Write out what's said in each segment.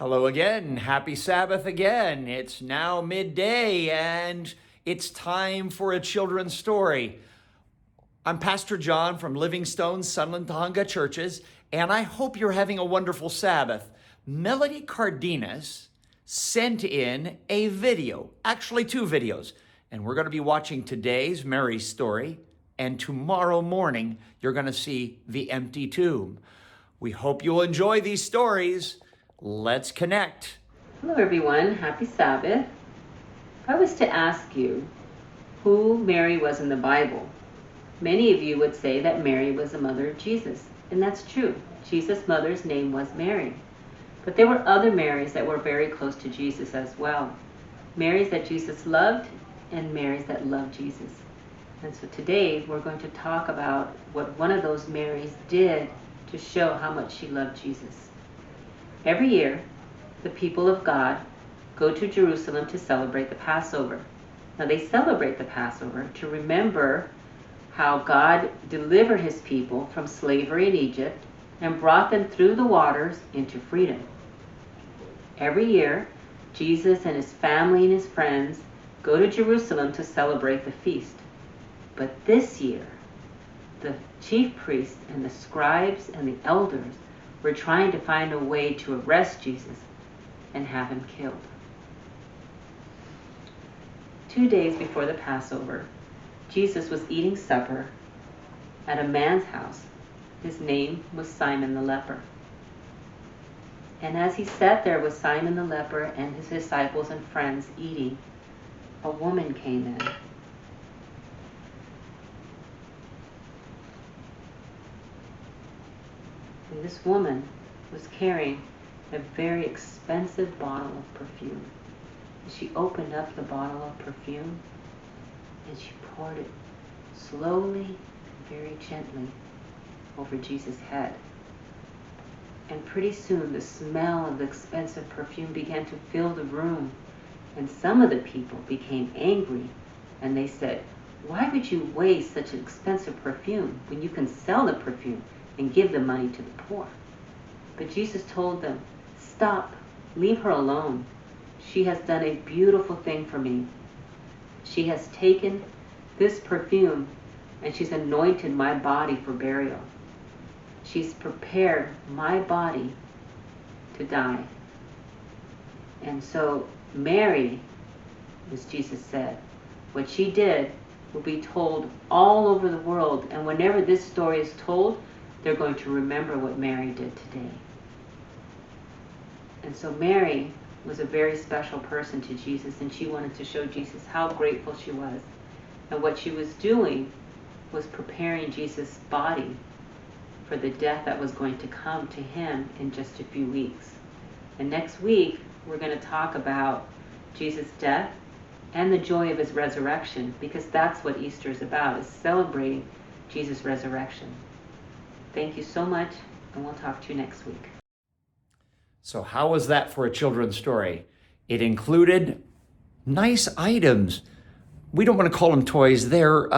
Hello again. Happy Sabbath again. It's now midday and it's time for a children's story. I'm Pastor John from Livingstone, Sunland, Tahunga churches, and I hope you're having a wonderful Sabbath. Melody Cardenas sent in a video, actually two videos, and we're going to be watching today's Mary's story, and tomorrow morning you're going to see the empty tomb. We hope you'll enjoy these stories. Let's connect. Hello everyone, happy Sabbath. If I was to ask you who Mary was in the Bible, many of you would say that Mary was the mother of Jesus. And that's true. Jesus' mother's name was Mary. But there were other Marys that were very close to Jesus as well. Marys that Jesus loved and Marys that loved Jesus. And so today we're going to talk about what one of those Marys did to show how much she loved Jesus. Every year, the people of God go to Jerusalem to celebrate the Passover. Now they celebrate the Passover to remember how God delivered his people from slavery in Egypt and brought them through the waters into freedom. Every year, Jesus and his family and his friends go to Jerusalem to celebrate the feast. But this year, the chief priests and the scribes and the elders were trying to find a way to arrest Jesus and have him killed. 2 days before the Passover, Jesus was eating supper at a man's house. His name was Simon the leper. And as he sat there with Simon the leper and his disciples and friends eating, a woman came in. And this woman was carrying a very expensive bottle of perfume. And she opened up the bottle of perfume and she poured it slowly and very gently over Jesus' head. And pretty soon the smell of the expensive perfume began to fill the room. And some of the people became angry and they said, "Why would you waste such an expensive perfume when you can sell the perfume and give the money to the poor?" But Jesus told them, "Stop, leave her alone. She has done a beautiful thing for me. She has taken this perfume and she's anointed my body for burial. She's prepared my body to die." And so Mary, as Jesus said, what she did will be told all over the world. And whenever this story is told, they're going to remember what Mary did today. And so Mary was a very special person to Jesus, and she wanted to show Jesus how grateful she was. And what she was doing was preparing Jesus' body for the death that was going to come to him in just a few weeks. And next week, we're going to talk about Jesus' death and the joy of his resurrection, because that's what Easter is about, is celebrating Jesus' resurrection. Thank you so much, and we'll talk to you next week. So how was that for a children's story? It included nice items. We don't want to call them toys. They're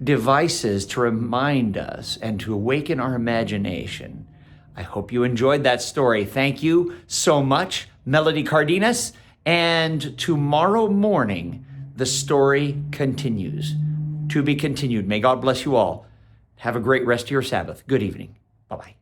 devices to remind us and to awaken our imagination. I hope you enjoyed that story. Thank you so much, Melody Cardenas. And tomorrow morning, the story continues. To be continued. May God bless you all. Have a great rest of your Sabbath. Good evening. Bye-bye.